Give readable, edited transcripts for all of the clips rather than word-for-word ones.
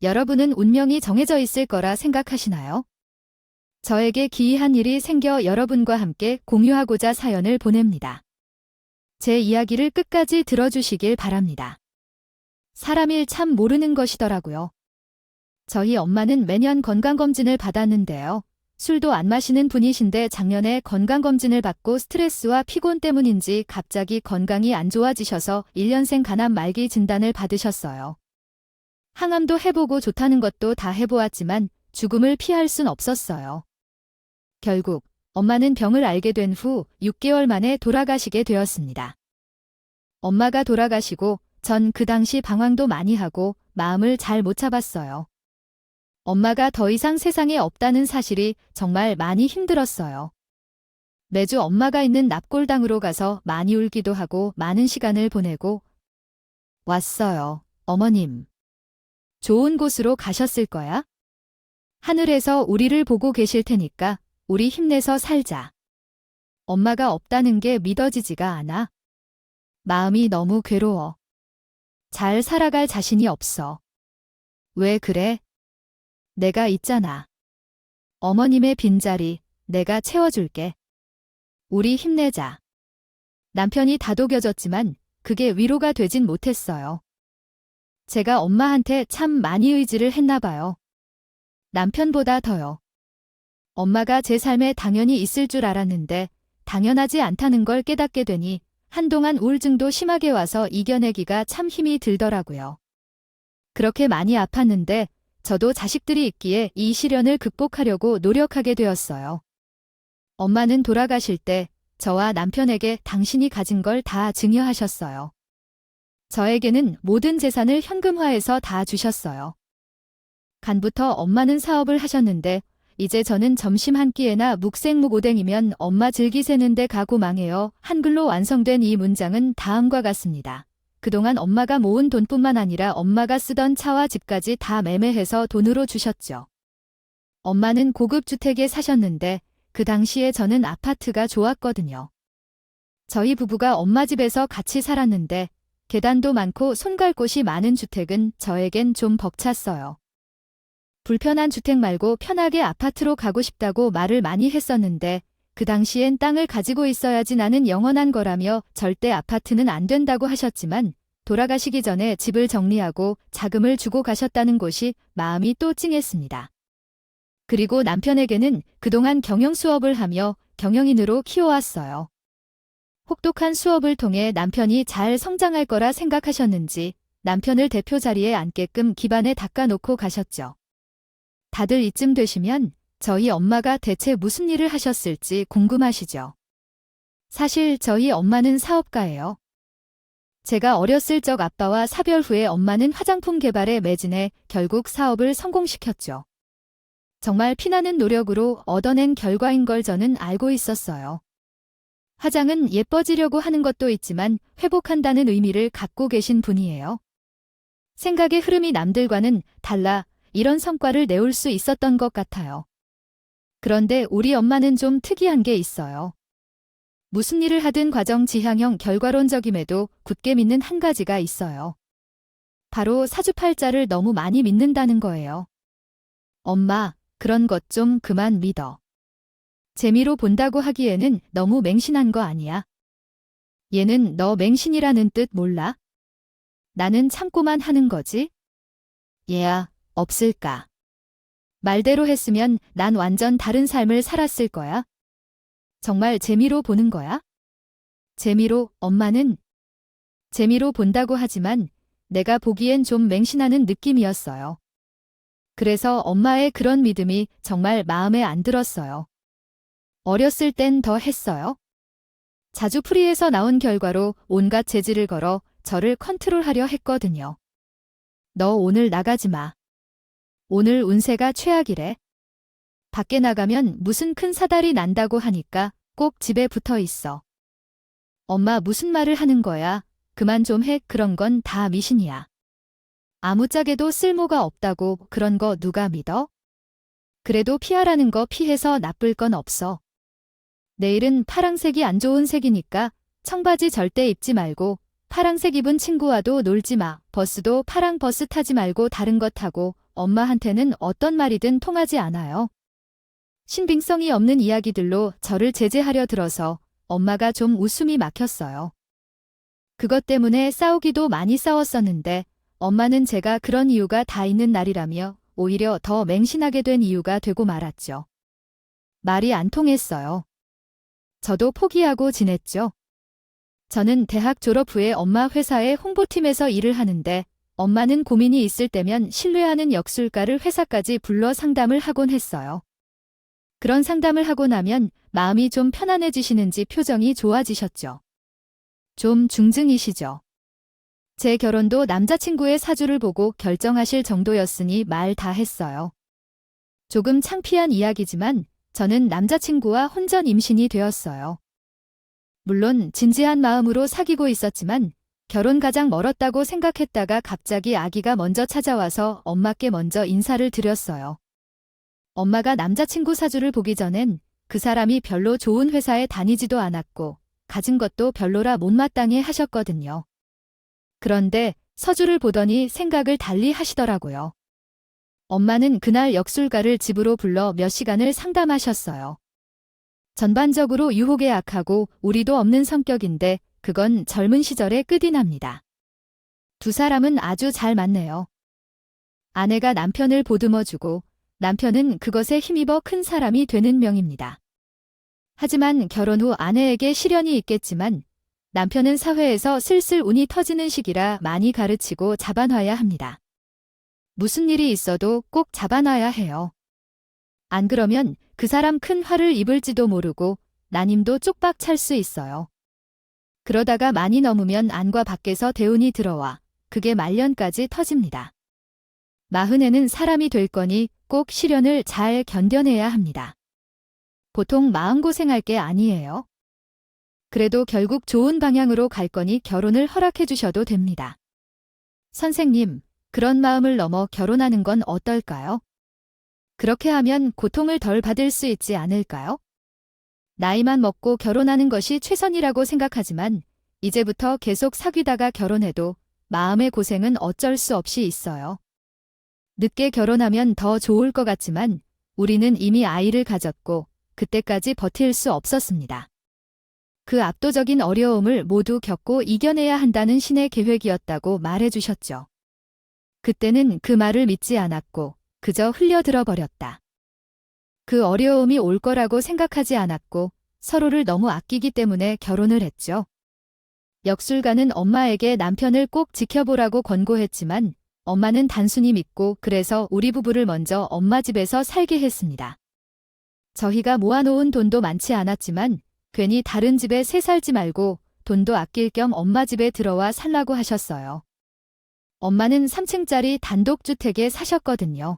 여러분은 운명이 정해져 있을 거라 생각하시나요? 저에게 기이한 일이 생겨 여러분과 함께 공유하고자 사연을 보냅니다. 제 이야기를 끝까지 들어주시길 바랍니다. 사람 일 참 모르는 것이더라고요. 저희 엄마는 매년 건강검진을 받았는데요. 술도 안 마시는 분이신데 작년에 건강검진을 받고 스트레스와 피곤 때문인지 갑자기 건강이 안 좋아지셔서 1년생 간암 말기 진단을 받으셨어요. 항암도 해보고 좋다는 것도 다 해보았지만 죽음을 피할 순 없었어요. 결국 엄마는 병을 알게 된 후 6개월 만에 돌아가시게 되었습니다. 엄마가 돌아가시고 전 그 당시 방황도 많이 하고 마음을 잘 못 잡았어요. 엄마가 더 이상 세상에 없다는 사실이 정말 많이 힘들었어요. 매주 엄마가 있는 납골당으로 가서 많이 울기도 하고 많은 시간을 보내고 왔어요. 어머님. 좋은 곳으로 가셨을 거야? 하늘에서 우리를 보고 계실 테니까 우리 힘내서 살자. 엄마가 없다는 게 믿어지지가 않아. 마음이 너무 괴로워. 잘 살아갈 자신이 없어. 왜 그래? 내가 있잖아. 어머님의 빈자리 내가 채워줄게. 우리 힘내자. 남편이 다독여졌지만 그게 위로가 되진 못했어요. 제가 엄마한테 참 많이 의지를 했나 봐요. 남편보다 더요. 엄마가 제 삶에 당연히 있을 줄 알았는데 당연하지 않다는 걸 깨닫게 되니 한동안 우울증도 심하게 와서 이겨내기가 참 힘이 들더라고요. 그렇게 많이 아팠는데 저도 자식들이 있기에 이 시련을 극복하려고 노력하게 되었어요. 엄마는 돌아가실 때 저와 남편에게 당신이 가진 걸 다 증여하셨어요. 저에게는 모든 재산을 현금화해서 다 주셨어요. 간부터 엄마는 사업을 하셨는데 이제 저는 점심 한 끼에나 묵생묵오뎅이면 엄마 즐기 새는데 가고 망해요. 한글로 완성된 이 문장은 다음과 같습니다. 그동안 엄마가 모은 돈뿐만 아니라 엄마가 쓰던 차와 집까지 다 매매해서 돈으로 주셨죠. 엄마는 고급 주택에 사셨는데 그 당시에 저는 아파트가 좋았거든요. 저희 부부가 엄마 집에서 같이 살았는데 계단도 많고 손 갈 곳이 많은 주택은 저에겐 좀 벅찼어요. 불편한 주택 말고 편하게 아파트로 가고 싶다고 말을 많이 했었는데 그 당시엔 땅을 가지고 있어야지 나는 영원한 거라며 절대 아파트는 안 된다고 하셨지만 돌아가시기 전에 집을 정리하고 자금을 주고 가셨다는 곳이 마음이 또 찡했습니다. 그리고 남편에게는 그동안 경영 수업을 하며 경영인으로 키워왔어요. 혹독한 수업을 통해 남편이 잘 성장할 거라 생각하셨는지 남편을 대표 자리에 앉게끔 기반에 닦아놓고 가셨죠. 다들 이쯤 되시면 저희 엄마가 대체 무슨 일을 하셨을지 궁금하시죠? 사실 저희 엄마는 사업가예요. 제가 어렸을 적 아빠와 사별 후에 엄마는 화장품 개발에 매진해 결국 사업을 성공시켰죠. 정말 피나는 노력으로 얻어낸 결과인 걸 저는 알고 있었어요. 화장은 예뻐지려고 하는 것도 있지만 회복한다는 의미를 갖고 계신 분이에요. 생각의 흐름이 남들과는 달라 이런 성과를 내올 수 있었던 것 같아요. 그런데 우리 엄마는 좀 특이한 게 있어요. 무슨 일을 하든 과정 지향형 결과론적임에도 굳게 믿는 한 가지가 있어요. 바로 사주팔자를 너무 많이 믿는다는 거예요. 엄마, 그런 것 좀 그만 믿어. 재미로 본다고 하기에는 너무 맹신한 거 아니야? 얘는 너 맹신이라는 뜻 몰라? 나는 참고만 하는 거지? 얘야, 없을까? 말대로 했으면 난 완전 다른 삶을 살았을 거야. 정말 재미로 보는 거야? 재미로, 엄마는? 재미로 본다고 하지만 내가 보기엔 좀 맹신하는 느낌이었어요. 그래서 엄마의 그런 믿음이 정말 마음에 안 들었어요. 어렸을 땐 더 했어요. 자주 풀이에서 나온 결과로 온갖 재질을 걸어 저를 컨트롤하려 했거든요. 너 오늘 나가지 마. 오늘 운세가 최악이래. 밖에 나가면 무슨 큰 사달이 난다고 하니까 꼭 집에 붙어 있어. 엄마 무슨 말을 하는 거야? 그만 좀 해. 그런 건 다 미신이야. 아무짝에도 쓸모가 없다고 그런 거 누가 믿어? 그래도 피하라는 거 피해서 나쁠 건 없어. 내일은 파랑색이 안 좋은 색이니까 청바지 절대 입지 말고 파랑색 입은 친구와도 놀지 마. 버스도 파랑 버스 타지 말고 다른 거 타고 엄마한테는 어떤 말이든 통하지 않아요. 신빙성이 없는 이야기들로 저를 제재하려 들어서 엄마가 좀 웃음이 막혔어요. 그것 때문에 싸우기도 많이 싸웠었는데 엄마는 제가 그런 이유가 다 있는 날이라며 오히려 더 맹신하게 된 이유가 되고 말았죠. 말이 안 통했어요. 저도 포기하고 지냈죠. 저는 대학 졸업 후에 엄마 회사의 홍보팀에서 일을 하는데 엄마는 고민이 있을 때면 신뢰하는 역술가를 회사까지 불러 상담을 하곤 했어요. 그런 상담을 하고 나면 마음이 좀 편안해지시는지 표정이 좋아지셨죠. 좀 중증이시죠. 제 결혼도 남자친구의 사주를 보고 결정하실 정도였으니 말 다 했어요. 조금 창피한 이야기지만 저는 남자친구와 혼전 임신이 되었어요. 물론 진지한 마음으로 사귀고 있었지만 결혼 가장 멀었다고 생각했다가 갑자기 아기가 먼저 찾아와서 엄마께 먼저 인사를 드렸어요. 엄마가 남자친구 사주를 보기 전엔 그 사람이 별로 좋은 회사에 다니지도 않았고 가진 것도 별로라 못마땅해 하셨거든요. 그런데 서주를 보더니 생각을 달리 하시더라고요. 엄마는 그날 역술가를 집으로 불러 몇 시간을 상담하셨어요. 전반적으로 유혹에 악하고 우리도 없는 성격인데 그건 젊은 시절의 끝이 납니다. 두 사람은 아주 잘 맞네요. 아내가 남편을 보듬어주고 남편은 그것에 힘입어 큰 사람이 되는 명입니다. 하지만 결혼 후 아내에게 시련이 있겠지만 남편은 사회에서 슬슬 운이 터지는 시기라 많이 가르치고 잡아놔야 합니다. 무슨 일이 있어도 꼭 잡아놔야 해요. 안 그러면 그 사람 큰 화를 입을지도 모르고 나님도 쪽박 찰 수 있어요. 그러다가 많이 넘으면 안과 밖에서 대운이 들어와 그게 말년까지 터집니다. 마흔에는 사람이 될 거니 꼭 시련을 잘 견뎌내야 합니다. 보통 마음고생할 게 아니에요. 그래도 결국 좋은 방향으로 갈 거니 결혼을 허락해 주셔도 됩니다. 선생님, 그런 마음을 넘어 결혼하는 건 어떨까요? 그렇게 하면 고통을 덜 받을 수 있지 않을까요? 나이만 먹고 결혼하는 것이 최선이라고 생각하지만 이제부터 계속 사귀다가 결혼해도 마음의 고생은 어쩔 수 없이 있어요. 늦게 결혼하면 더 좋을 것 같지만 우리는 이미 아이를 가졌고 그때까지 버틸 수 없었습니다. 그 압도적인 어려움을 모두 겪고 이겨내야 한다는 신의 계획이었다고 말해주셨죠. 그때는 그 말을 믿지 않았고 그저 흘려들어 버렸다. 그 어려움이 올 거라고 생각하지 않았고 서로를 너무 아끼기 때문에 결혼을 했죠. 역술가는 엄마에게 남편을 꼭 지켜보라고 권고했지만 엄마는 단순히 믿고 그래서 우리 부부를 먼저 엄마 집에서 살게 했습니다. 저희가 모아놓은 돈도 많지 않았지만 괜히 다른 집에 새 살지 말고 돈도 아낄 겸 엄마 집에 들어와 살라고 하셨어요. 엄마는 3층짜리 단독주택에 사셨거든요.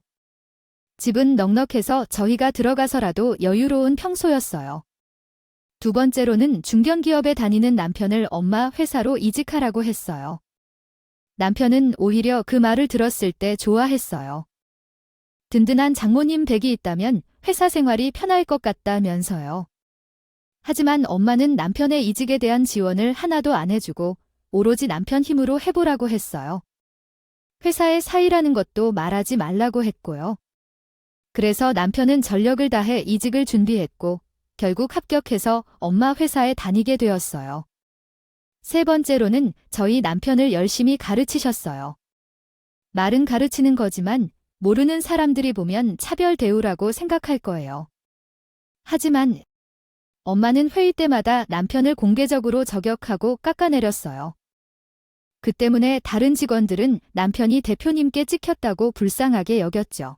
집은 넉넉해서 저희가 들어가서라도 여유로운 평소였어요. 두 번째로는 중견기업에 다니는 남편을 엄마 회사로 이직하라고 했어요. 남편은 오히려 그 말을 들었을 때 좋아했어요. 든든한 장모님 댁이 있다면 회사 생활이 편할 것 같다면서요. 하지만 엄마는 남편의 이직에 대한 지원을 하나도 안 해주고 오로지 남편 힘으로 해보라고 했어요. 회사의 사이라는 것도 말하지 말라고 했고요. 그래서 남편은 전력을 다해 이직을 준비했고 결국 합격해서 엄마 회사에 다니게 되었어요. 세 번째로는 저희 남편을 열심히 가르치셨어요. 말은 가르치는 거지만 모르는 사람들이 보면 차별 대우라고 생각할 거예요. 하지만 엄마는 회의 때마다 남편을 공개적으로 저격하고 깎아내렸어요. 그 때문에 다른 직원들은 남편이 대표님께 찍혔다고 불쌍하게 여겼죠.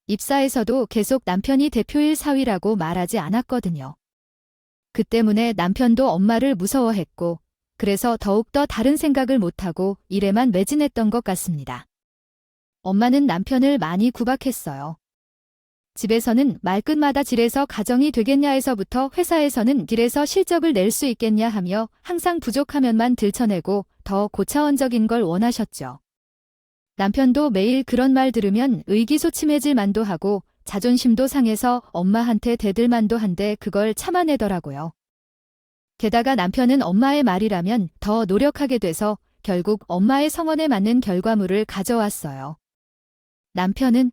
입사에서도 계속 남편이 대표일 사위라고 말하지 않았거든요. 그 때문에 남편도 엄마를 무서워했고 그래서 더욱더 다른 생각을 못하고 일에만 매진했던 것 같습니다. 엄마는 남편을 많이 구박했어요. 집에서는 말끝마다 질에서 가정이 되겠냐에서부터 회사에서는 길에서 실적을 낼 수 있겠냐 하며 항상 부족하면만 들춰내고 더 고차원적인 걸 원하셨죠. 남편도 매일 그런 말 들으면 의기소침해질 만도 하고 자존심도 상해서 엄마한테 대들 만도 한데 그걸 참아내더라고요. 게다가 남편은 엄마의 말이라면 더 노력하게 돼서 결국 엄마의 성원에 맞는 결과물을 가져왔어요. 남편은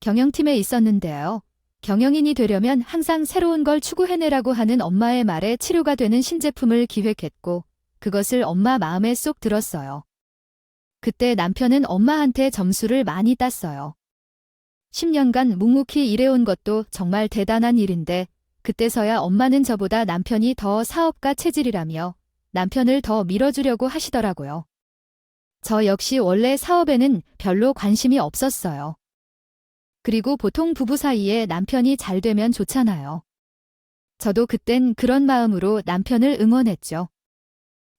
경영팀에 있었는데요. 경영인이 되려면 항상 새로운 걸 추구해내라고 하는 엄마의 말에 치료가 되는 신제품을 기획했고 그것을 엄마 마음에 쏙 들었어요. 그때 남편은 엄마한테 점수를 많이 땄어요. 10년간 묵묵히 일해온 것도 정말 대단한 일인데 그때서야 엄마는 저보다 남편이 더 사업가 체질이라며 남편을 더 밀어주려고 하시더라고요. 저 역시 원래 사업에는 별로 관심이 없었어요. 그리고 보통 부부 사이에 남편이 잘 되면 좋잖아요. 저도 그땐 그런 마음으로 남편을 응원했죠.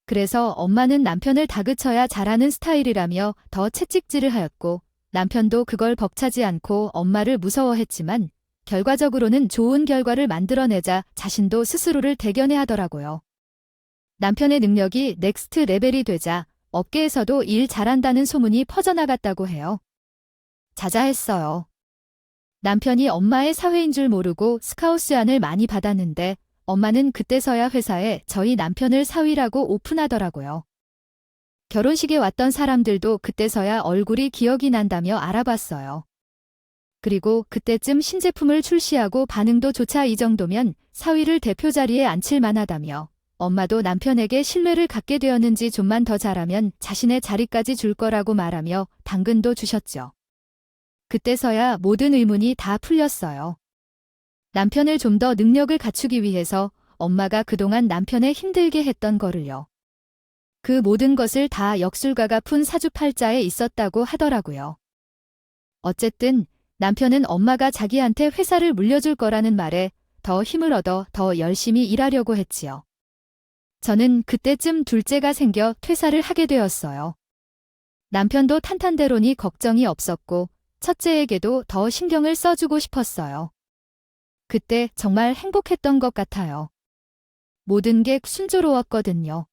그래서 엄마는 남편을 다그쳐야 잘하는 스타일이라며 더 채찍질을 하였고 남편도 그걸 벅차지 않고 엄마를 무서워했지만 결과적으로는 좋은 결과를 만들어내자 자신도 스스로를 대견해 하더라고요. 남편의 능력이 넥스트 레벨이 되자 업계에서도 일 잘한다는 소문이 퍼져나갔다고 해요. 자자했어요. 남편이 엄마의 사회인 줄 모르고 스카우스안을 많이 받았는데 엄마는 그때서야 회사에 저희 남편을 사위라고 오픈하더라고요. 결혼식에 왔던 사람들도 그때서야 얼굴이 기억이 난다며 알아봤어요. 그리고 그때쯤 신제품을 출시하고 반응도 조차 이 정도면 사위를 대표 자리에 앉힐 만하다며 엄마도 남편에게 신뢰를 갖게 되었는지 좀만 더 잘하면 자신의 자리까지 줄 거라고 말하며 당근도 주셨죠. 그때서야 모든 의문이 다 풀렸어요. 남편을 좀 더 능력을 갖추기 위해서 엄마가 그동안 남편을 힘들게 했던 거를요. 그 모든 것을 다 역술가가 푼 사주팔자에 있었다고 하더라고요. 어쨌든 남편은 엄마가 자기한테 회사를 물려줄 거라는 말에 더 힘을 얻어 더 열심히 일하려고 했지요. 저는 그때쯤 둘째가 생겨 퇴사를 하게 되었어요. 남편도 탄탄대로니 걱정이 없었고 첫째에게도 더 신경을 써주고 싶었어요. 그때 정말 행복했던 것 같아요. 모든 게 순조로웠거든요.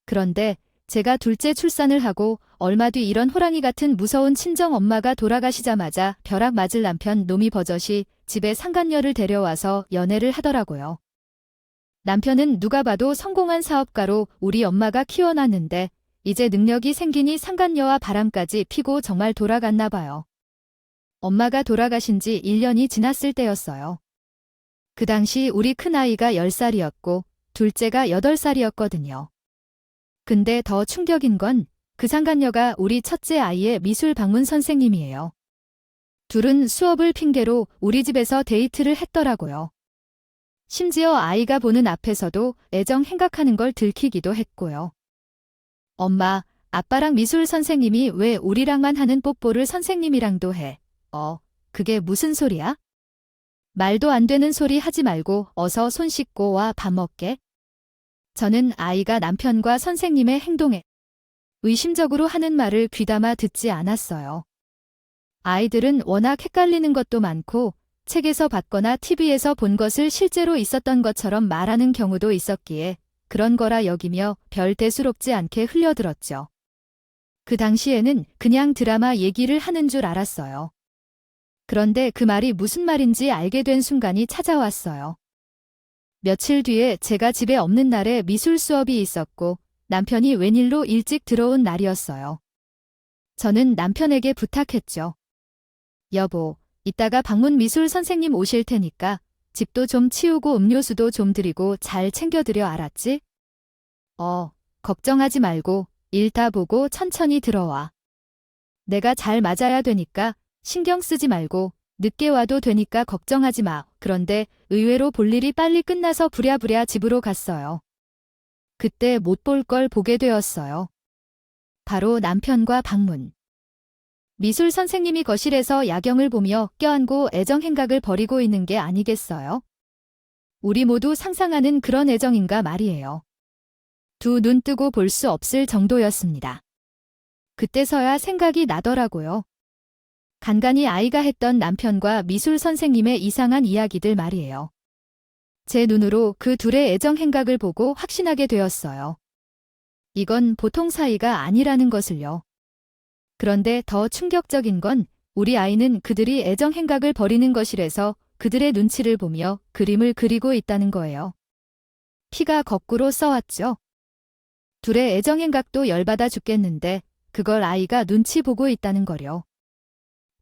그런데 제가 둘째 출산을 하고 얼마 뒤 이런 호랑이 같은 무서운 친정 엄마가 돌아가시자마자 벼락 맞을 남편 놈이 버젓이 집에 상간녀를 데려와서 연애를 하더라고요. 남편은 누가 봐도 성공한 사업가로 우리 엄마가 키워놨는데 이제 능력이 생기니 상간녀와 바람까지 피고 정말 돌아갔나 봐요. 엄마가 돌아가신 지 1년이 지났을 때였어요. 그 당시 우리 큰아이가 10살이었고 둘째가 8살이었거든요. 근데 더 충격인 건 그 상간녀가 우리 첫째 아이의 미술 방문 선생님이에요. 둘은 수업을 핑계로 우리 집에서 데이트를 했더라고요. 심지어 아이가 보는 앞에서도 애정 행각하는 걸 들키기도 했고요. 엄마, 아빠랑 미술 선생님이 왜 우리랑만 하는 뽀뽀를 선생님이랑도 해? 그게 무슨 소리야? 말도 안 되는 소리 하지 말고 어서 손 씻고 와 밥 먹게. 저는 아이가 남편과 선생님의 행동에 의심적으로 하는 말을 귀담아 듣지 않았어요. 아이들은 워낙 헷갈리는 것도 많고 책에서 봤거나 TV에서 본 것을 실제로 있었던 것처럼 말하는 경우도 있었기에 그런 거라 여기며 별 대수롭지 않게 흘려들었죠. 그 당시에는 그냥 드라마 얘기를 하는 줄 알았어요. 그런데 그 말이 무슨 말인지 알게 된 순간이 찾아왔어요. 며칠 뒤에 제가 집에 없는 날에 미술 수업이 있었고 남편이 웬일로 일찍 들어온 날이었어요. 저는 남편에게 부탁했죠. 여보, 이따가 방문 미술 선생님 오실 테니까 집도 좀 치우고 음료수도 좀 드리고 잘 챙겨드려 알았지? 걱정하지 말고 일 다 보고 천천히 들어와. 내가 잘 맞아야 되니까 신경 쓰지 말고 늦게 와도 되니까 걱정하지 마. 그런데 의외로 볼 일이 빨리 끝나서 부랴부랴 집으로 갔어요. 그때 못 볼 걸 보게 되었어요. 바로 남편과 방문. 미술 선생님이 거실에서 야경을 보며 껴안고 애정 행각을 벌이고 있는 게 아니겠어요? 우리 모두 상상하는 그런 애정인가 말이에요. 두 눈 뜨고 볼 수 없을 정도였습니다. 그때서야 생각이 나더라고요. 간간히 아이가 했던 남편과 미술 선생님의 이상한 이야기들 말이에요. 제 눈으로 그 둘의 애정 행각을 보고 확신하게 되었어요. 이건 보통 사이가 아니라는 것을요. 그런데 더 충격적인 건 우리 아이는 그들이 애정 행각을 벌이는 것이라서 그들의 눈치를 보며 그림을 그리고 있다는 거예요. 피가 거꾸로 써왔죠. 둘의 애정 행각도 열받아 죽겠는데 그걸 아이가 눈치 보고 있다는 거요.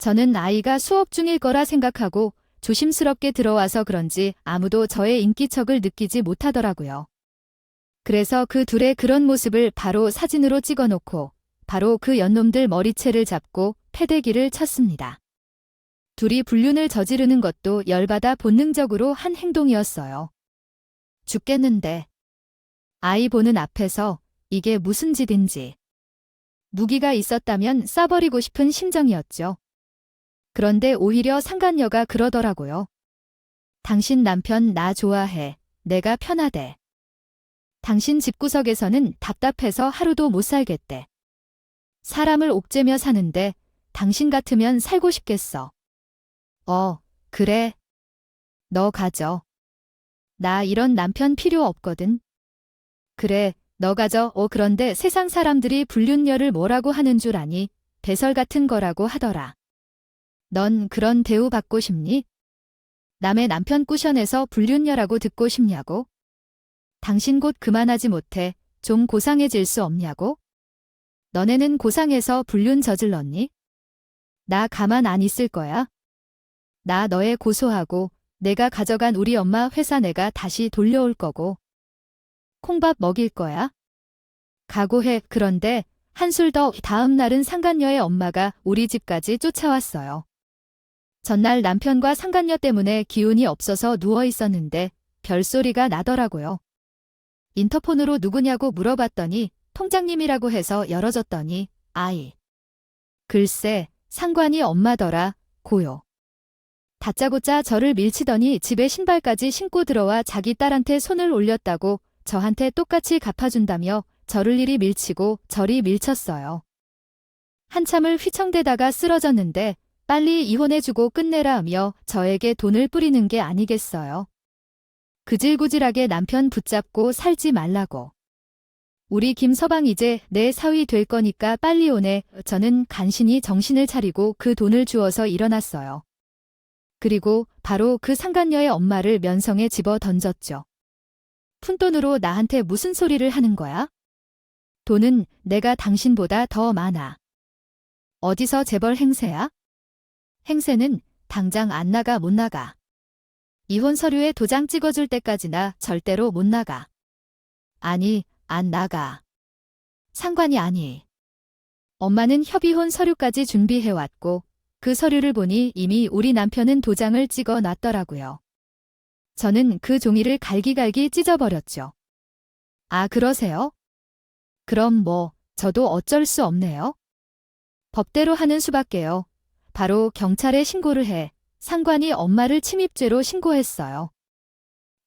저는 아이가 수업 중일 거라 생각하고 조심스럽게 들어와서 그런지 아무도 저의 인기척을 느끼지 못하더라고요. 그래서 그 둘의 그런 모습을 바로 사진으로 찍어놓고 바로 그 연놈들 머리채를 잡고 패대기를 쳤습니다. 둘이 불륜을 저지르는 것도 열받아 본능적으로 한 행동이었어요. 죽겠는데. 아이 보는 앞에서 이게 무슨 짓인지. 무기가 있었다면 쏴버리고 싶은 심정이었죠. 그런데 오히려 상간녀가 그러더라고요. 당신 남편 나 좋아해. 내가 편하대. 당신 집구석에서는 답답해서 하루도 못 살겠대. 사람을 옥죄며 사는데 당신 같으면 살고 싶겠어. 그래. 너 가져. 나 이런 남편 필요 없거든. 그래, 너 가져. 그런데 세상 사람들이 불륜녀를 뭐라고 하는 줄 아니? 배설 같은 거라고 하더라. 넌 그런 대우 받고 싶니? 남의 남편 꾸셔내서 불륜녀라고 듣고 싶냐고? 당신 곧 그만하지 못해 좀 고상해질 수 없냐고? 너네는 고상해서 불륜 저질렀니? 나 가만 안 있을 거야. 나 너애 고소하고 내가 가져간 우리 엄마 회사 내가 다시 돌려올 거고. 콩밥 먹일 거야. 각오해. 그런데 한술 더 다음 날은 상간녀의 엄마가 우리 집까지 쫓아왔어요. 전날 남편과 상간녀 때문에 기운이 없어서 누워 있었는데 별소리가 나더라고요. 인터폰으로 누구냐고 물어봤더니 통장님이라고 해서 열어줬더니 아이. 글쎄 상관이 엄마더라. 고요. 다짜고짜 저를 밀치더니 집에 신발까지 신고 들어와 자기 딸한테 손을 올렸다고 저한테 똑같이 갚아준다며 저를 이리 밀치고 저리 밀쳤어요. 한참을 휘청대다가 쓰러졌는데 빨리 이혼해주고 끝내라 하며 저에게 돈을 뿌리는 게 아니겠어요. 그질구질하게 남편 붙잡고 살지 말라고. 우리 김서방 이제 내 사위 될 거니까 빨리 오네. 저는 간신히 정신을 차리고 그 돈을 주어서 일어났어요. 그리고 바로 그 상간녀의 엄마를 면성에 집어 던졌죠. 푼돈으로 나한테 무슨 소리를 하는 거야? 돈은 내가 당신보다 더 많아. 어디서 재벌 행세야? 행세는 당장 안 나가 못 나가. 이혼 서류에 도장 찍어줄 때까지나 절대로 못 나가. 아니, 안 나가. 상관이 아니. 엄마는 협의혼 서류까지 준비해왔고 그 서류를 보니 이미 우리 남편은 도장을 찍어 놨더라고요. 저는 그 종이를 갈기갈기 찢어버렸죠. 아, 그러세요? 그럼 뭐, 저도 어쩔 수 없네요. 법대로 하는 수밖에요. 바로 경찰에 신고를 해 상관이 엄마를 침입죄로 신고했어요.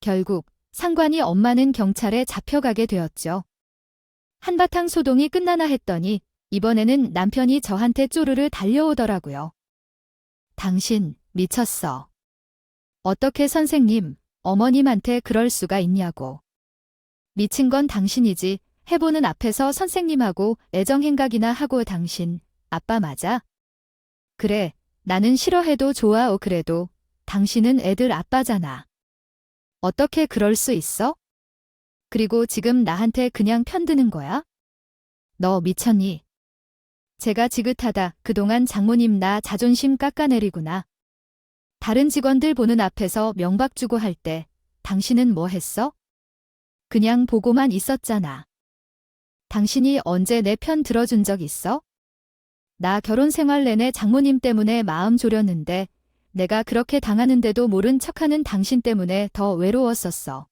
결국 상관이 엄마는 경찰에 잡혀가게 되었죠. 한바탕 소동이 끝나나 했더니 이번에는 남편이 저한테 쪼르르 달려오더라고요. 당신 미쳤어. 어떻게 선생님, 어머님한테 그럴 수가 있냐고. 미친 건 당신이지. 해보는 앞에서 선생님하고 애정행각이나 하고 당신 아빠 맞아? 그래, 나는 싫어해도 좋아. 그래도 당신은 애들 아빠잖아. 어떻게 그럴 수 있어? 그리고 지금 나한테 그냥 편드는 거야? 너 미쳤니? 제가 지긋하다. 그동안 장모님 나 자존심 깎아내리구나. 다른 직원들 보는 앞에서 명박 주고 할 때 당신은 뭐 했어? 그냥 보고만 있었잖아. 당신이 언제 내 편 들어준 적 있어? 나 결혼 생활 내내 장모님 때문에 마음 졸였는데 내가 그렇게 당하는데도 모른 척하는 당신 때문에 더 외로웠었어.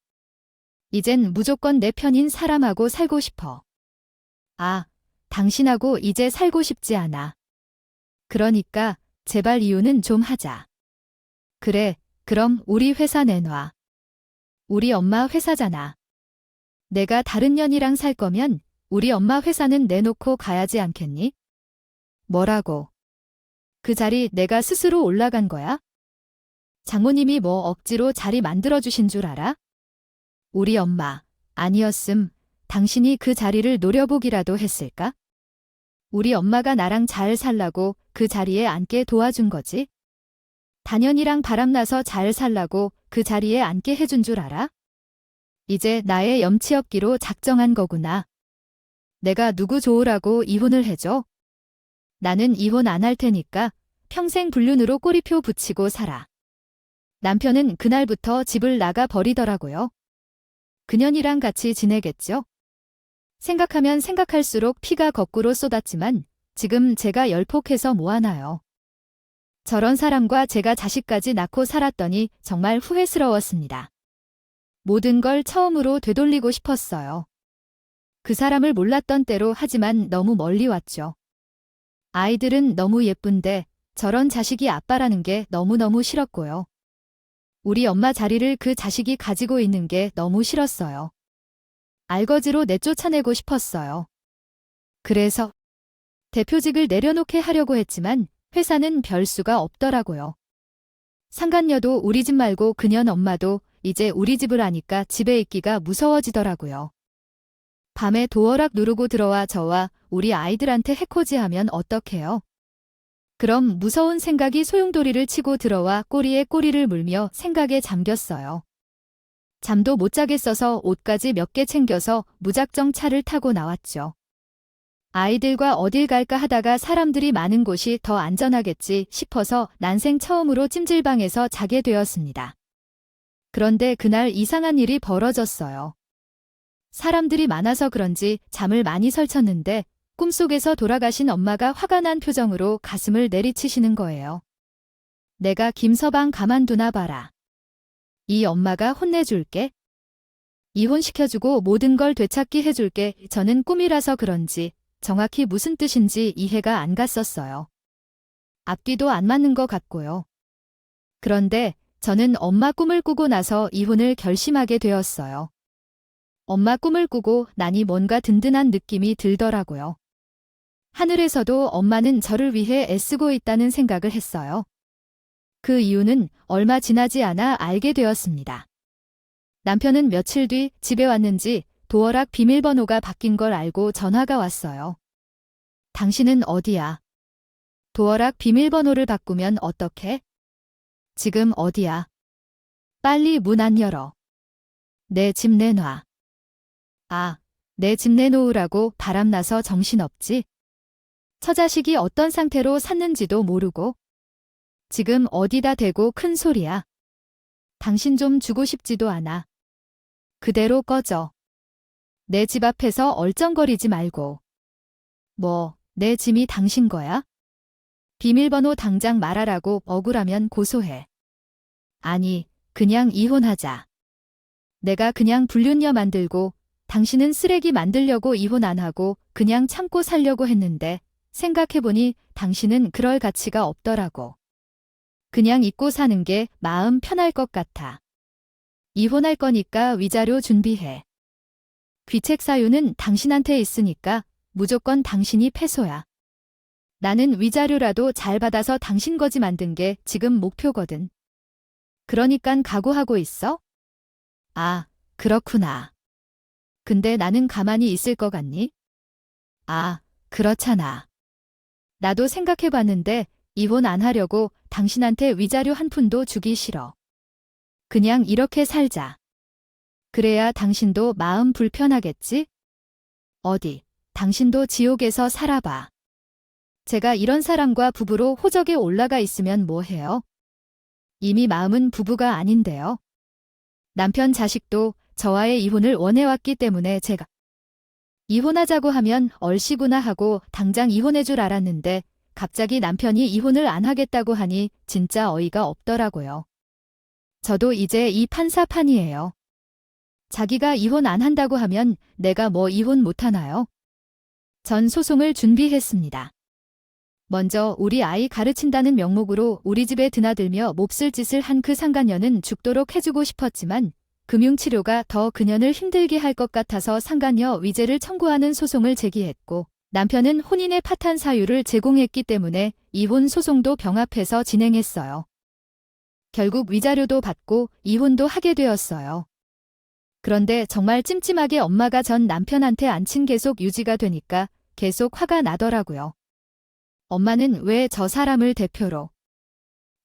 이젠 무조건 내 편인 사람하고 살고 싶어. 아, 당신하고 이제 살고 싶지 않아. 그러니까 제발 이유는 좀 하자. 그래, 그럼 우리 회사 내놔. 우리 엄마 회사잖아. 내가 다른 년이랑 살 거면 우리 엄마 회사는 내놓고 가야지 않겠니? 뭐라고? 그 자리 내가 스스로 올라간 거야? 장모님이 뭐 억지로 자리 만들어주신 줄 알아? 우리 엄마 아니었음 당신이 그 자리를 노려보기라도 했을까? 우리 엄마가 나랑 잘 살라고 그 자리에 앉게 도와준 거지? 단연이랑 바람나서 잘 살라고 그 자리에 앉게 해준 줄 알아? 이제 나의 염치 없기로 작정한 거구나. 내가 누구 좋으라고 이혼을 해줘? 나는 이혼 안 할 테니까 평생 불륜으로 꼬리표 붙이고 살아. 남편은 그날부터 집을 나가 버리더라고요. 그년이랑 같이 지내겠죠? 생각하면 생각할수록 피가 거꾸로 쏟았지만 지금 제가 열폭해서 뭐하나요. 저런 사람과 제가 자식까지 낳고 살았더니 정말 후회스러웠습니다. 모든 걸 처음으로 되돌리고 싶었어요. 그 사람을 몰랐던 때로 하지만 너무 멀리 왔죠. 아이들은 너무 예쁜데 저런 자식이 아빠라는 게 너무너무 싫었고요. 우리 엄마 자리를 그 자식이 가지고 있는 게 너무 싫었어요. 알거지로 내쫓아내고 싶었어요. 그래서 대표직을 내려놓게 하려고 했지만 회사는 별 수가 없더라고요. 상간녀도 우리 집 말고 그년 엄마도 이제 우리 집을 아니까 집에 있기가 무서워지더라고요. 밤에 도어락 누르고 들어와 저와 우리 아이들한테 해코지하면 어떡해요? 그럼 무서운 생각이 소용돌이를 치고 들어와 꼬리에 꼬리를 물며 생각에 잠겼어요. 잠도 못 자겠어서 옷까지 몇 개 챙겨서 무작정 차를 타고 나왔죠. 아이들과 어딜 갈까 하다가 사람들이 많은 곳이 더 안전하겠지 싶어서 난생 처음으로 찜질방에서 자게 되었습니다. 그런데 그날 이상한 일이 벌어졌어요. 사람들이 많아서 그런지 잠을 많이 설쳤는데 꿈속에서 돌아가신 엄마가 화가 난 표정으로 가슴을 내리치시는 거예요. 내가 김서방 가만두나 봐라. 이 엄마가 혼내줄게. 이혼시켜주고 모든 걸 되찾기 해줄게. 저는 꿈이라서 그런지 정확히 무슨 뜻인지 이해가 안 갔었어요. 앞뒤도 안 맞는 것 같고요. 그런데 저는 엄마 꿈을 꾸고 나서 이혼을 결심하게 되었어요. 엄마 꿈을 꾸고 나니 뭔가 든든한 느낌이 들더라고요. 하늘에서도 엄마는 저를 위해 애쓰고 있다는 생각을 했어요. 그 이유는 얼마 지나지 않아 알게 되었습니다. 남편은 며칠 뒤 집에 왔는지 도어락 비밀번호가 바뀐 걸 알고 전화가 왔어요. 당신은 어디야? 도어락 비밀번호를 바꾸면 어떡해? 지금 어디야? 빨리 문 안 열어. 내 집 내놔. 아, 내 집 내놓으라고 바람나서 정신없지? 처자식이 어떤 상태로 샀는지도 모르고 지금 어디다 대고 큰 소리야. 당신 좀 주고 싶지도 않아. 그대로 꺼져. 내 집 앞에서 얼쩡거리지 말고. 뭐, 내 짐이 당신 거야? 비밀번호 당장 말하라고. 억울하면 고소해. 아니, 그냥 이혼하자. 내가 그냥 불륜녀 만들고 당신은 쓰레기 만들려고 이혼 안 하고 그냥 참고 살려고 했는데 생각해보니 당신은 그럴 가치가 없더라고. 그냥 잊고 사는 게 마음 편할 것 같아. 이혼할 거니까 위자료 준비해. 귀책 사유는 당신한테 있으니까 무조건 당신이 패소야. 나는 위자료라도 잘 받아서 당신 거지 만든 게 지금 목표거든. 그러니깐 각오하고 있어? 아, 그렇구나. 근데 나는 가만히 있을 것 같니? 아, 그렇잖아. 나도 생각해봤는데 이혼 안 하려고 당신한테 위자료 한 푼도 주기 싫어. 그냥 이렇게 살자. 그래야 당신도 마음 불편하겠지? 어디, 당신도 지옥에서 살아봐. 제가 이런 사람과 부부로 호적에 올라가 있으면 뭐해요? 이미 마음은 부부가 아닌데요. 남편 자식도 저와의 이혼을 원해왔기 때문에 제가 이혼하자고 하면 얼씨구나 하고 당장 이혼해 줄 알았는데 갑자기 남편이 이혼을 안 하겠다고 하니 진짜 어이가 없더라고요. 저도 이제 이 판사판이에요. 자기가 이혼 안 한다고 하면 내가 뭐 이혼 못 하나요? 전 소송을 준비했습니다. 먼저 우리 아이 가르친다는 명목으로 우리 집에 드나들며 몹쓸 짓을 한 그 상간녀는 죽도록 해주고 싶었지만 금융치료가 더 그년을 힘들게 할 것 같아서 상간녀 위제를 청구하는 소송을 제기했고 남편은 혼인의 파탄 사유를 제공했기 때문에 이혼 소송도 병합해서 진행했어요. 결국 위자료도 받고 이혼도 하게 되었어요. 그런데 정말 찜찜하게 엄마가 전 남편한테 안친 계속 유지가 되니까 계속 화가 나더라고요. 엄마는 왜 저 사람을 대표로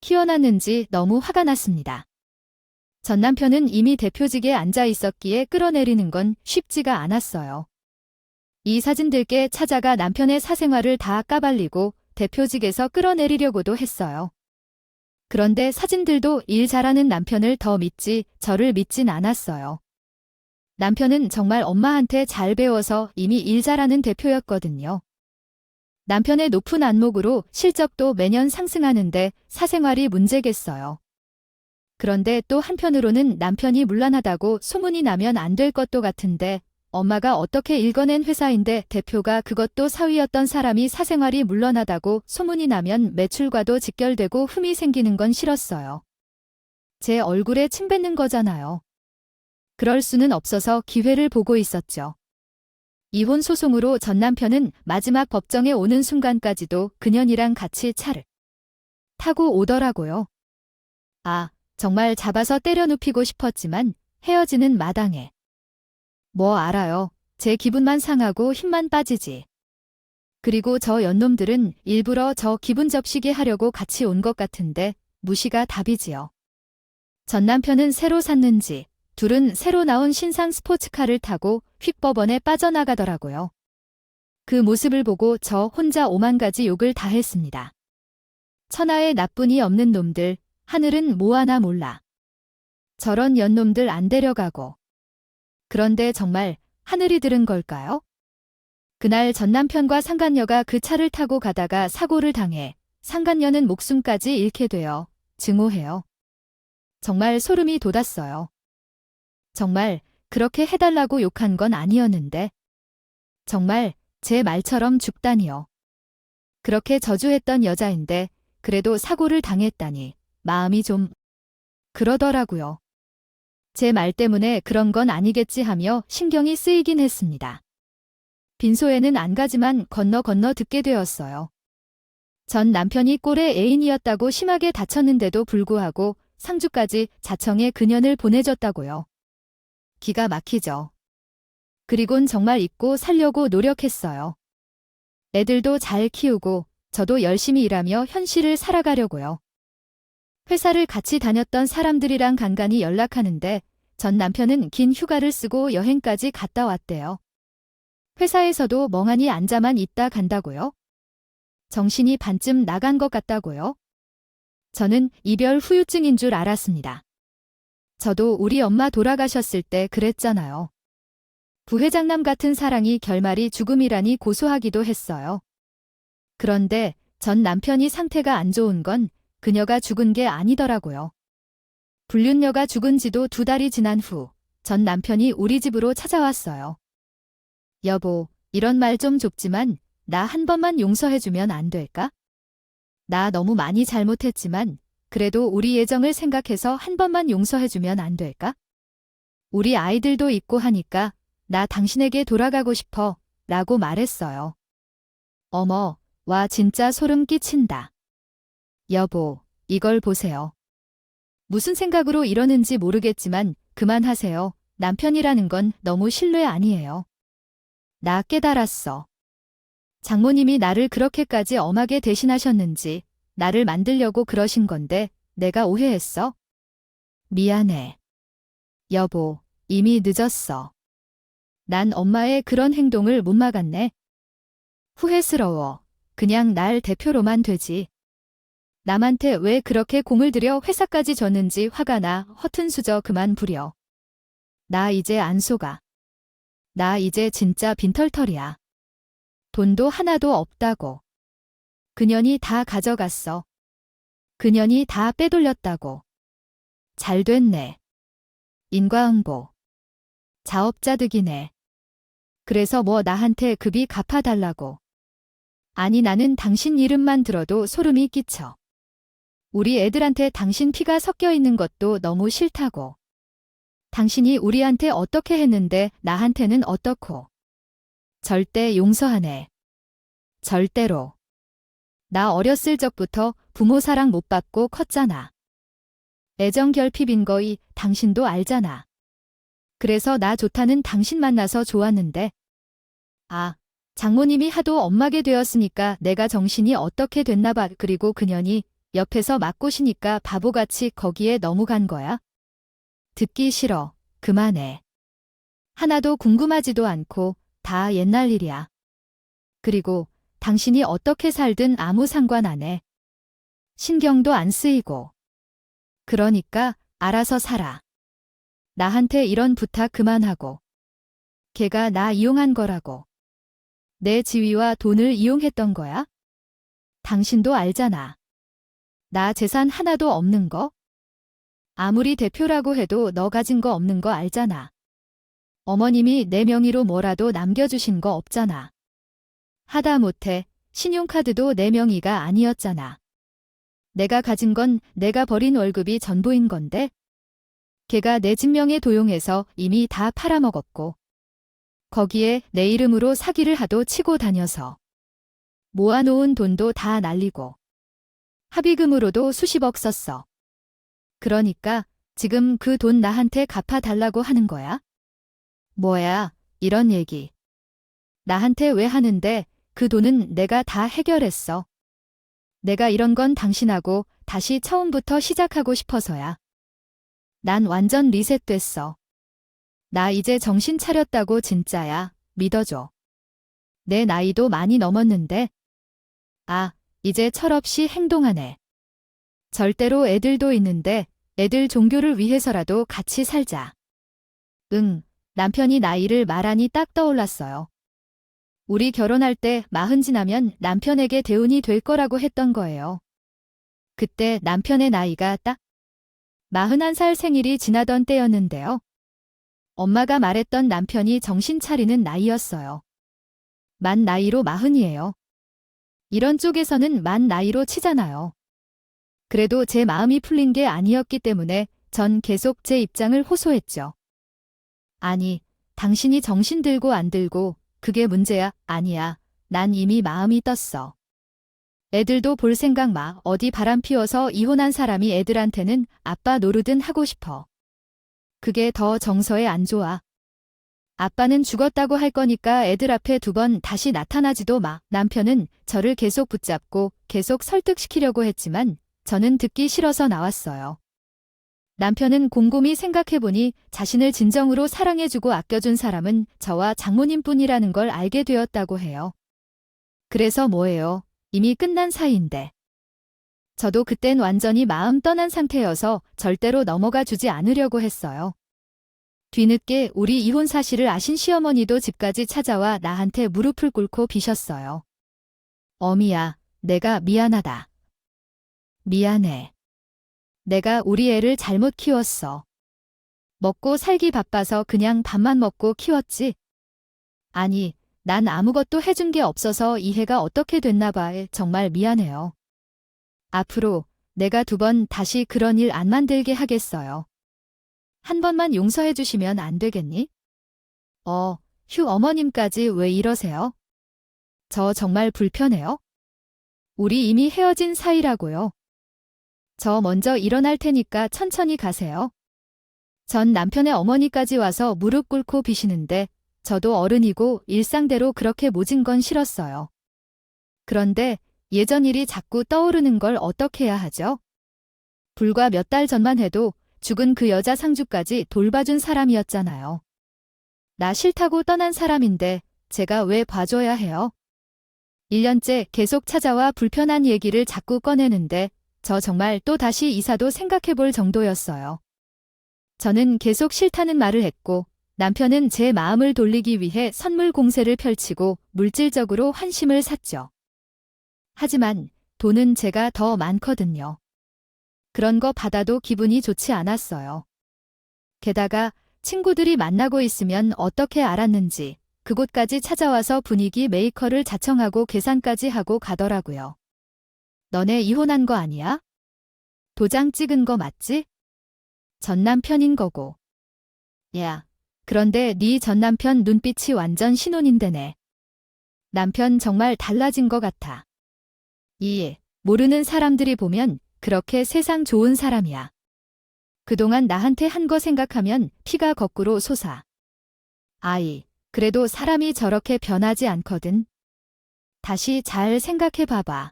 키워놨는지 너무 화가 났습니다. 전 남편은 이미 대표직에 앉아 있었기에 끌어내리는 건 쉽지가 않았어요. 이 사진들께 찾아가 남편의 사생활을 다 까발리고 대표직에서 끌어내리려고도 했어요. 그런데 사진들도 일 잘하는 남편을 더 믿지 저를 믿진 않았어요. 남편은 정말 엄마한테 잘 배워서 이미 일 잘하는 대표였거든요. 남편의 높은 안목으로 실적도 매년 상승하는데 사생활이 문제겠어요. 그런데 또 한편으로는 남편이 문란하다고 소문이 나면 안 될 것도 같은데 엄마가 어떻게 읽어낸 회사인데 대표가 그것도 사위였던 사람이 사생활이 물러나다고 소문이 나면 매출과도 직결되고 흠이 생기는 건 싫었어요. 제 얼굴에 침 뱉는 거잖아요. 그럴 수는 없어서 기회를 보고 있었죠. 이혼 소송으로 전 남편은 마지막 법정에 오는 순간까지도 그년이랑 같이 차를 타고 오더라고요. 아, 정말 잡아서 때려 눕히고 싶었지만 헤어지는 마당에. 뭐 알아요. 제 기분만 상하고 힘만 빠지지. 그리고 저 연놈들은 일부러 저 기분 접시게 하려고 같이 온 것 같은데 무시가 답이지요. 전 남편은 새로 샀는지 둘은 새로 나온 신상 스포츠카를 타고 휙법원에 빠져나가더라고요. 그 모습을 보고 저 혼자 오만 가지 욕을 다 했습니다. 천하에 나뿐이 없는 놈들, 하늘은 뭐 하나 몰라. 저런 연놈들 안 데려가고. 그런데 정말 하늘이 들은 걸까요? 그날 전 남편과 상간녀가 그 차를 타고 가다가 사고를 당해 상간녀는 목숨까지 잃게 되어 증오해요. 정말 소름이 돋았어요. 정말 그렇게 해달라고 욕한 건 아니었는데 정말 제 말처럼 죽다니요. 그렇게 저주했던 여자인데 그래도 사고를 당했다니 마음이 좀 그러더라고요. 제 말 때문에 그런 건 아니겠지 하며 신경이 쓰이긴 했습니다. 빈소에는 안 가지만 건너 듣게 되었어요. 전 남편이 꼴의 애인이었다고 심하게 다쳤는데도 불구하고 상주까지 자청해 그년을 보내줬다고요. 기가 막히죠. 그리곤 정말 잊고 살려고 노력했어요. 애들도 잘 키우고 저도 열심히 일하며 현실을 살아가려고요. 회사를 같이 다녔던 사람들이랑 간간히 연락하는데 전 남편은 긴 휴가를 쓰고 여행까지 갔다 왔대요. 회사에서도 멍하니 앉아만 있다 간다고요? 정신이 반쯤 나간 것 같다고요? 저는 이별 후유증인 줄 알았습니다. 저도 우리 엄마 돌아가셨을 때 그랬잖아요. 부회장남 같은 사랑이 결말이 죽음이라니 고소하기도 했어요. 그런데 전 남편이 상태가 안 좋은 건 그녀가 죽은 게 아니더라고요. 불륜녀가 죽은 지도 2달이 지난 후 전 남편이 우리 집으로 찾아왔어요. 여보, 이런 말 좀 좁지만 나 한 번만 용서해주면 안 될까? 나 너무 많이 잘못했지만 그래도 우리 예정을 생각해서 한 번만 용서해주면 안 될까? 우리 아이들도 있고 하니까 나 당신에게 돌아가고 싶어 라고 말했어요. 어머, 와 진짜 소름 끼친다. 여보, 이걸 보세요. 무슨 생각으로 이러는지 모르겠지만 그만하세요. 남편이라는 건 너무 신뢰 아니에요. 나 깨달았어. 장모님이 나를 그렇게까지 엄하게 대신하셨는지 나를 만들려고 그러신 건데 내가 오해했어? 미안해. 여보, 이미 늦었어. 난 엄마의 그런 행동을 못 막았네. 후회스러워. 그냥 날 대표로만 되지. 남한테 왜 그렇게 공을 들여 회사까지 줬는지 화가 나 허튼 수저 그만 부려. 나 이제 안 속아. 나 이제 진짜 빈털털이야. 돈도 하나도 없다고. 그년이 다 가져갔어. 그년이 다 빼돌렸다고. 잘 됐네. 인과응보. 자업자득이네. 그래서 뭐 나한테 급이 갚아달라고. 아니 나는 당신 이름만 들어도 소름이 끼쳐. 우리 애들한테 당신 피가 섞여 있는 것도 너무 싫다고. 당신이 우리한테 어떻게 했는데 나한테는 어떻고. 절대 용서하네. 절대로. 나 어렸을 적부터 부모 사랑 못 받고 컸잖아. 애정 결핍인 거이 당신도 알잖아. 그래서 나 좋다는 당신 만나서 좋았는데. 아, 장모님이 하도 엄마게 되었으니까 내가 정신이 어떻게 됐나 봐. 그리고 그년이 옆에서 맞고시니까 바보같이 거기에 너무 간 거야? 듣기 싫어. 그만해. 하나도 궁금하지도 않고 다 옛날 일이야. 그리고 당신이 어떻게 살든 아무 상관 안 해. 신경도 안 쓰이고. 그러니까 알아서 살아. 나한테 이런 부탁 그만하고. 걔가 나 이용한 거라고. 내 지위와 돈을 이용했던 거야? 당신도 알잖아. 나 재산 하나도 없는 거? 아무리 대표라고 해도 너 가진 거 없는 거 알잖아. 어머님이 내 명의로 뭐라도 남겨주신 거 없잖아. 하다못해 신용카드도 내 명의가 아니었잖아. 내가 가진 건 내가 벌인 월급이 전부인 건데? 걔가 내 진명에 도용해서 이미 다 팔아먹었고 거기에 내 이름으로 사기를 하도 치고 다녀서 모아놓은 돈도 다 날리고 합의금으로도 수십억 썼어. 그러니까 지금 그 돈 나한테 갚아달라고 하는 거야? 뭐야, 이런 얘기. 나한테 왜 하는데 그 돈은 내가 다 해결했어. 내가 이런 건 당신하고 다시 처음부터 시작하고 싶어서야. 난 완전 리셋됐어. 나 이제 정신 차렸다고 진짜야. 믿어줘. 내 나이도 많이 넘었는데. 아, 이제 철없이 행동하네. 절대로 애들도 있는데 애들 종교를 위해서라도 같이 살자. 응, 남편이 나이를 말하니 딱 떠올랐어요. 우리 결혼할 때 40 지나면 남편에게 대운이 될 거라고 했던 거예요. 그때 남편의 나이가 딱 41살 생일이 지나던 때였는데요. 엄마가 말했던 남편이 정신 차리는 나이였어요. 만 나이로 40이에요. 이런 쪽에서는 만 나이로 치잖아요. 그래도 제 마음이 풀린 게 아니었기 때문에 전 계속 제 입장을 호소했죠. 아니, 당신이 정신 들고 안 들고 그게 문제야? 아니야. 난 이미 마음이 떴어. 애들도 볼 생각 마. 어디 바람 피워서 이혼한 사람이 애들한테는 아빠 노르든 하고 싶어. 그게 더 정서에 안 좋아. 아빠는 죽었다고 할 거니까 애들 앞에 2번 다시 나타나지도 마. 남편은 저를 계속 붙잡고 계속 설득시키려고 했지만 저는 듣기 싫어서 나왔어요. 남편은 곰곰이 생각해보니 자신을 진정으로 사랑해주고 아껴준 사람은 저와 장모님뿐이라는 걸 알게 되었다고 해요. 그래서 뭐예요? 이미 끝난 사이인데. 저도 그땐 완전히 마음 떠난 상태여서 절대로 넘어가 주지 않으려고 했어요. 뒤늦게 우리 이혼 사실을 아신 시어머니도 집까지 찾아와 나한테 무릎을 꿇고 비셨어요. 어미야, 내가 미안하다. 미안해. 내가 우리 애를 잘못 키웠어. 먹고 살기 바빠서 그냥 밥만 먹고 키웠지. 아니, 난 아무것도 해준 게 없어서 이해가 어떻게 됐나 봐. 정말 미안해요. 앞으로 내가 2번 다시 그런 일 안 만들게 하겠어요. 한 번만 용서해 주시면 안 되겠니? 휴 어머님까지 왜 이러세요? 저 정말 불편해요? 우리 이미 헤어진 사이라고요. 저 먼저 일어날 테니까 천천히 가세요. 전 남편의 어머니까지 와서 무릎 꿇고 비시는데 저도 어른이고 일상대로 그렇게 모진 건 싫었어요. 그런데 예전 일이 자꾸 떠오르는 걸 어떻게 해야 하죠? 불과 몇 달 전만 해도 죽은 그 여자 상주까지 돌봐준 사람이었잖아요. 나 싫다고 떠난 사람인데 제가 왜 봐줘야 해요? 1년째 계속 찾아와 불편한 얘기를 자꾸 꺼내는데 저 정말 또 다시 이사도 생각해볼 정도였어요. 저는 계속 싫다는 말을 했고 남편은 제 마음을 돌리기 위해 선물 공세를 펼치고 물질적으로 환심을 샀죠. 하지만 돈은 제가 더 많거든요. 그런 거 받아도 기분이 좋지 않았어요. 게다가 친구들이 만나고 있으면 어떻게 알았는지 그곳까지 찾아와서 분위기 메이커를 자청하고 계산까지 하고 가더라고요. 너네 이혼한 거 아니야? 도장 찍은 거 맞지? 전 남편인 거고. 야, 그런데 네 전 남편 눈빛이 완전 신혼인데네. 남편 정말 달라진 거 같아. 모르는 사람들이 보면 그렇게 세상 좋은 사람이야. 그동안 나한테 한 거 생각하면 피가 거꾸로 솟아. 그래도 사람이 저렇게 변하지 않거든. 다시 잘 생각해 봐봐.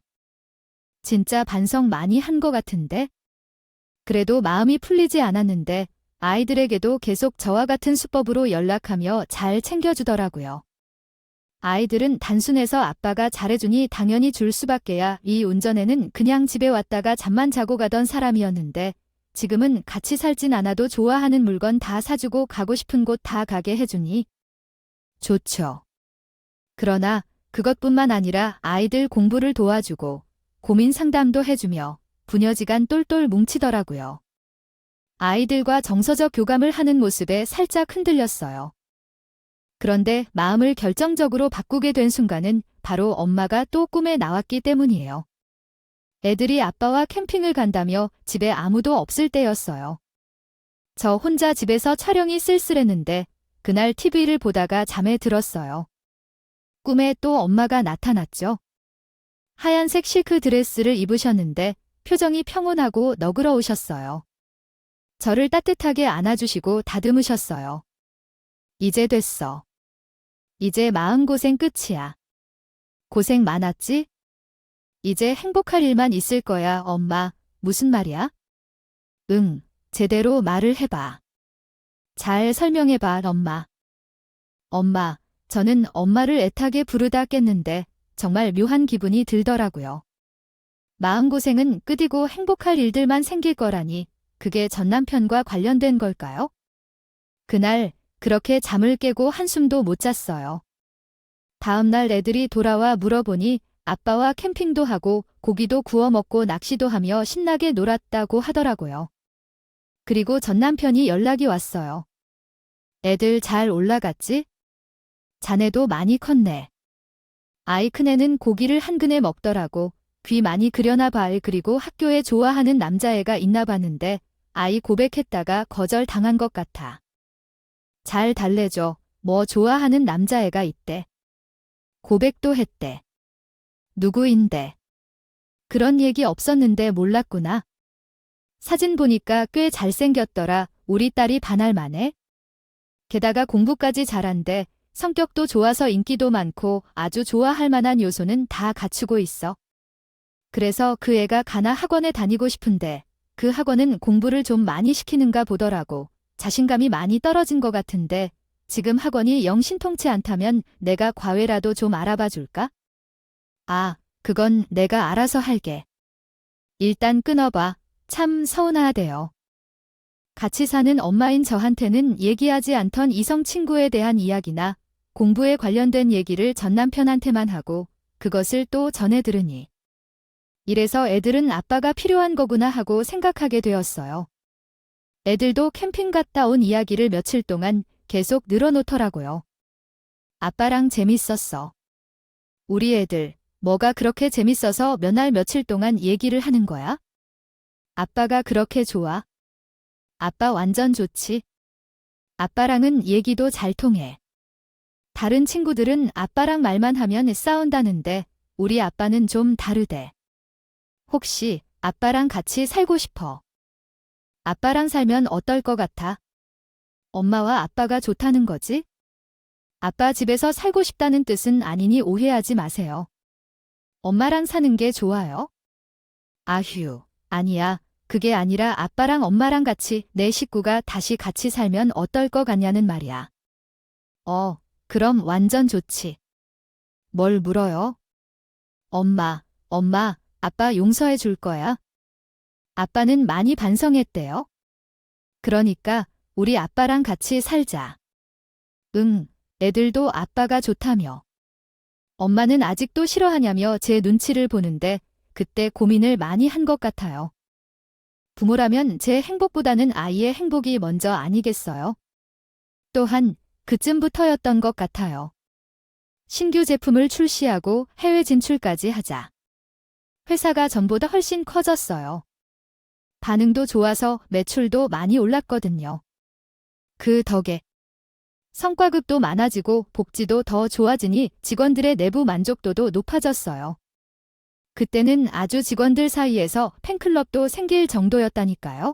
진짜 반성 많이 한 거 같은데? 그래도 마음이 풀리지 않았는데 아이들에게도 계속 저와 같은 수법으로 연락하며 잘 챙겨주더라고요. 아이들은 단순해서 아빠가 잘해주니 당연히 줄 수밖에야. 이 운전에는 그냥 집에 왔다가 잠만 자고 가던 사람이었는데 지금은 같이 살진 않아도 좋아하는 물건 다 사주고 가고 싶은 곳 다 가게 해주니 좋죠. 그러나 그것뿐만 아니라 아이들 공부를 도와주고 고민 상담도 해주며 부녀지간 똘똘 뭉치더라고요. 아이들과 정서적 교감을 하는 모습에 살짝 흔들렸어요. 그런데 마음을 결정적으로 바꾸게 된 순간은 바로 엄마가 또 꿈에 나왔기 때문이에요. 애들이 아빠와 캠핑을 간다며 집에 아무도 없을 때였어요. 저 혼자 집에서 촬영이 쓸쓸했는데 그날 TV를 보다가 잠에 들었어요. 꿈에 또 엄마가 나타났죠. 하얀색 실크 드레스를 입으셨는데 표정이 평온하고 너그러우셨어요. 저를 따뜻하게 안아주시고 다듬으셨어요. 이제 됐어. 이제 마음고생 끝이야. 고생 많았지? 이제 행복할 일만 있을 거야, 엄마. 무슨 말이야? 응, 제대로 말을 해봐. 잘 설명해봐, 엄마. 엄마, 저는 엄마를 애타게 부르다 깼는데 정말 묘한 기분이 들더라고요. 마음고생은 끝이고 행복할 일들만 생길 거라니 그게 전 남편과 관련된 걸까요? 그날 그렇게 잠을 깨고 한숨도 못 잤어요. 다음날 애들이 돌아와 물어보니 아빠와 캠핑도 하고 고기도 구워 먹고 낚시도 하며 신나게 놀았다고 하더라고요. 그리고 전 남편이 연락이 왔어요. 애들 잘 올라갔지? 자네도 많이 컸네. 아이 큰애는 고기를 한 근에 먹더라고. 귀 많이 그려나 봐. 그리고 학교에 좋아하는 남자애가 있나 봤는데 아이 고백했다가 거절 당한 것 같아. 잘 달래줘. 뭐 좋아하는 남자애가 있대. 고백도 했대. 누구인데? 그런 얘기 없었는데 몰랐구나. 사진 보니까 꽤 잘생겼더라. 우리 딸이 반할 만해. 게다가 공부까지 잘한대. 성격도 좋아서 인기도 많고 아주 좋아할 만한 요소는 다 갖추고 있어. 그래서 그 애가 가나 학원에 다니고 싶은데 그 학원은 공부를 좀 많이 시키는가 보더라고. 자신감이 많이 떨어진 것 같은데 지금 학원이 영 신통치 않다면 내가 과외라도 좀 알아봐 줄까? 아, 그건 내가 알아서 할게. 일단 끊어봐. 참 서운하대요. 같이 사는 엄마인 저한테는 얘기하지 않던 이성 친구에 대한 이야기나 공부에 관련된 얘기를 전 남편한테만 하고 그것을 또 전해 들으니 이래서 애들은 아빠가 필요한 거구나 하고 생각하게 되었어요. 애들도 캠핑 갔다 온 이야기를 며칠 동안 계속 늘어놓더라고요. 아빠랑 재밌었어. 우리 애들 뭐가 그렇게 재밌어서 몇 날 며칠 동안 얘기를 하는 거야? 아빠가 그렇게 좋아? 아빠 완전 좋지. 아빠랑은 얘기도 잘 통해. 다른 친구들은 아빠랑 말만 하면 싸운다는데 우리 아빠는 좀 다르대. 혹시 아빠랑 같이 살고 싶어? 아빠랑 살면 어떨 것 같아? 엄마와 아빠가 좋다는 거지? 아빠 집에서 살고 싶다는 뜻은 아니니 오해하지 마세요. 엄마랑 사는 게 좋아요? 아휴, 아니야. 그게 아니라 아빠랑 엄마랑 같이 내 식구가 다시 같이 살면 어떨 것 같냐는 말이야. 그럼 완전 좋지. 뭘 물어요? 엄마, 아빠 용서해 줄 거야? 아빠는 많이 반성했대요. 그러니까 우리 아빠랑 같이 살자. 응, 애들도 아빠가 좋다며. 엄마는 아직도 싫어하냐며 제 눈치를 보는데 그때 고민을 많이 한 것 같아요. 부모라면 제 행복보다는 아이의 행복이 먼저 아니겠어요? 또한 그쯤부터였던 것 같아요. 신규 제품을 출시하고 해외 진출까지 하자. 회사가 전보다 훨씬 커졌어요. 반응도 좋아서 매출도 많이 올랐거든요. 그 덕에 성과급도 많아지고 복지도 더 좋아지니 직원들의 내부 만족도도 높아졌어요. 그때는 아주 직원들 사이에서 팬클럽도 생길 정도였다니까요.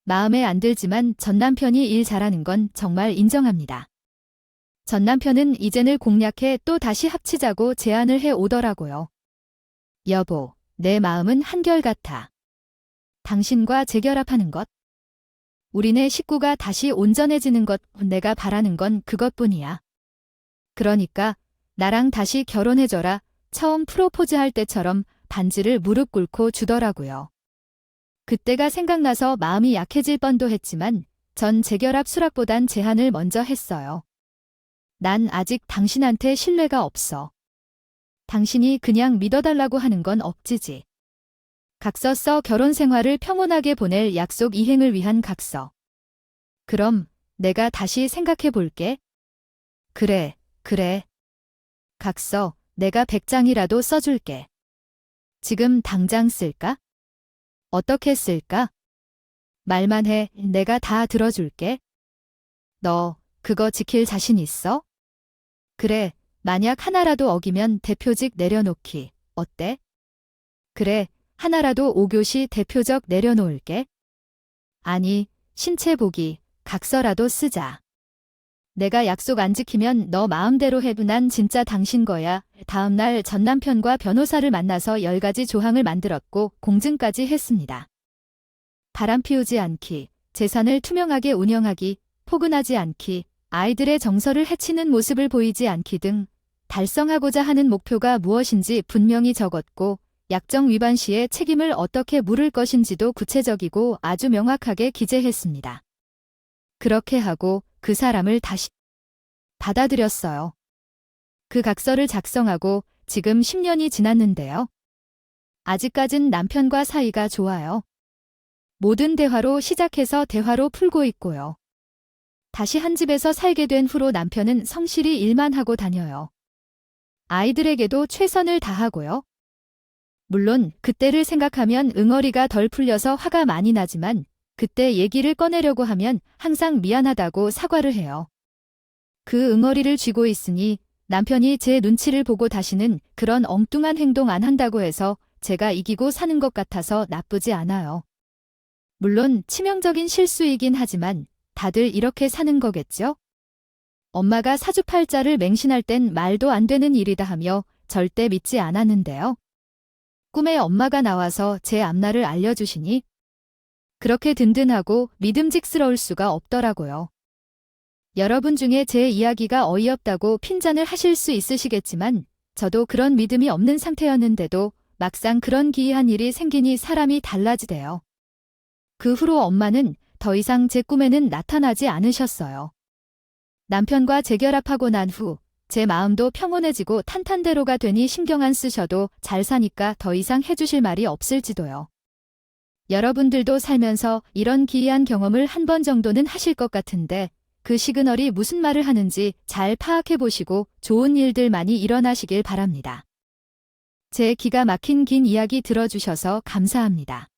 마음에 안 들지만 전 남편이 일 잘하는 건 정말 인정합니다. 전 남편은 이젠을 공략해 또 다시 합치자고 제안을 해 오더라고요. 여보, 내 마음은 한결같아. 당신과 재결합하는 것. 우리네 식구가 다시 온전해지는 것, 내가 바라는 건 그것뿐이야. 그러니까 나랑 다시 결혼해줘라. 처음 프로포즈할 때처럼 반지를 무릎 꿇고 주더라고요. 그때가 생각나서 마음이 약해질 뻔도 했지만 전 재결합 수락보단 제한을 먼저 했어요. 난 아직 당신한테 신뢰가 없어. 당신이 그냥 믿어달라고 하는 건 억지지. 각서 써. 결혼 생활을 평온하게 보낼 약속 이행을 위한 각서. 그럼 내가 다시 생각해 볼게. 그래, 그래. 각서, 내가 100장이라도 써줄게. 지금 당장 쓸까? 어떻게 쓸까? 말만 해. 내가 다 들어줄게. 너 그거 지킬 자신 있어? 그래, 만약 하나라도 어기면 대표직 내려놓기. 어때? 그래, 하나라도 5교시 대표적 내려놓을게. 아니, 신체 보기, 각서라도 쓰자. 내가 약속 안 지키면 너 마음대로 해도 난 진짜 당신 거야. 다음날 전 남편과 변호사를 만나서 10가지 조항을 만들었고 공증까지 했습니다. 바람 피우지 않기, 재산을 투명하게 운영하기, 포근하지 않기, 아이들의 정서를 해치는 모습을 보이지 않기 등 달성하고자 하는 목표가 무엇인지 분명히 적었고 약정 위반 시에 책임을 어떻게 물을 것인지도 구체적이고 아주 명확하게 기재했습니다. 그렇게 하고 그 사람을 다시 받아들였어요. 그 각서를 작성하고 지금 10년이 지났는데요. 아직까진 남편과 사이가 좋아요. 모든 대화로 시작해서 대화로 풀고 있고요. 다시 한 집에서 살게 된 후로 남편은 성실히 일만 하고 다녀요. 아이들에게도 최선을 다하고요. 물론 그때를 생각하면 응어리가 덜 풀려서 화가 많이 나지만 그때 얘기를 꺼내려고 하면 항상 미안하다고 사과를 해요. 그 응어리를 쥐고 있으니 남편이 제 눈치를 보고 다시는 그런 엉뚱한 행동 안 한다고 해서 제가 이기고 사는 것 같아서 나쁘지 않아요. 물론 치명적인 실수이긴 하지만 다들 이렇게 사는 거겠죠? 엄마가 사주팔자를 맹신할 땐 말도 안 되는 일이다 하며 절대 믿지 않았는데요. 꿈에 엄마가 나와서 제 앞날을 알려주시니 그렇게 든든하고 믿음직스러울 수가 없더라고요. 여러분 중에 제 이야기가 어이없다고 핀잔을 하실 수 있으시겠지만 저도 그런 믿음이 없는 상태였는데도 막상 그런 기이한 일이 생기니 사람이 달라지대요. 그 후로 엄마는 더 이상 제 꿈에는 나타나지 않으셨어요. 남편과 재결합하고 난 후 제 마음도 평온해지고 탄탄대로가 되니 신경 안 쓰셔도 잘 사니까 더 이상 해주실 말이 없을지도요. 여러분들도 살면서 이런 기이한 경험을 한 번 정도는 하실 것 같은데 그 시그널이 무슨 말을 하는지 잘 파악해 보시고 좋은 일들 많이 일어나시길 바랍니다. 제 기가 막힌 긴 이야기 들어주셔서 감사합니다.